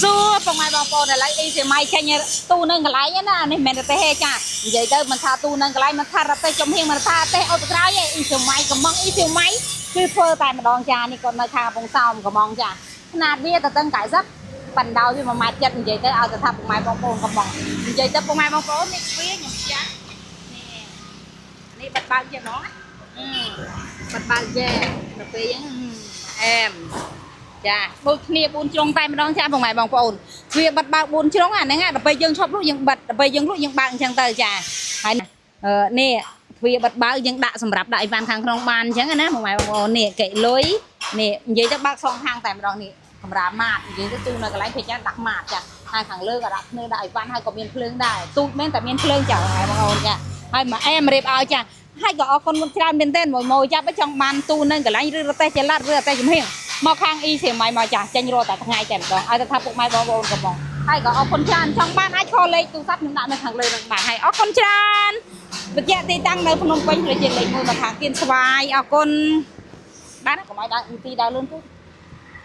xua phòng mai bong bồn lại đi thì mai chơi như tu nâng cái lái nhá này mình te he cha vậy tới mình tha tu nâng cái lái mình tha ra te trong hiên mình tha te ô cái vậy đi thì mai cầm mong đi thì máy cứ phơ tại mà đòn chaนี่còn nơi tha bông sau mà cầm mong cha nạt bia từ tân cải rất phần đầu thì mà mai chân vậy tới ao từ tháp mai bong bồn cầm mong vậy tới phòng mai bong bồn này bia nhầm cha nèนี่bật bao chưa nó bật bao chưa bật bia em ចាដូចគ្នា4ជ្រុងតែម្ដងចាបងម៉ែបងប្អូនវាបិទបើក4ជ្រុងអាហ្នឹងដល់ពេលយើងឈប់លក់យើងបិទដល់ពេលយើងលក់យើងបើកអញ្ចឹងទៅចាហើយនេះទ្វាបិទបើកយើងដាក់សម្រាប់ដាក់អីវ៉ាន់ខាងក្នុងបានអញ្ចឹងណាបងម៉ែបងប្អូននេះកែលុយនេះនិយាយទៅបើកសងខាងតែម្ដងនេះកម្រាលម៉ាតនិយាយទៅទូនៅកន្លែងពេជ្រចាដាក់ម៉ាតចាហើយខាងលើក៏ដាក់ភ្លើងដាក់អីវ៉ាន់ហើយក៏មានភ្លើងដែរទូចមែនតែមានភ្លើងចាបងប្អូនចាហើយមកអែមរៀបឲ្យចាហើយក៏អរគុណមុនច្រើនមែនទែនមួយចាប់ឲ្យចង់បានទូនៅកន្លែងឬរទេះចល័តឬរទេះចំហៀងមកខាងអ៊ីសៀម៉ៃមកចាស់ចេញរត់តែថ្ងៃតែម្ដងឲ្យទៅថាពុកម៉ែបងប្អូនកំងហើយក៏អរគុណច្រើនចង់បានអាចខលលេខទូរស័ព្ទខ្ញុំដាក់នៅខាងលើនឹងបានហើយអរគុណច្រើនវិទ្យាទីតាំងនៅភ្នំពេញលេខ1មកខាងគៀនស្វាយអរគុណបានកុំឲ្យដើរទីដើរលឿនពេក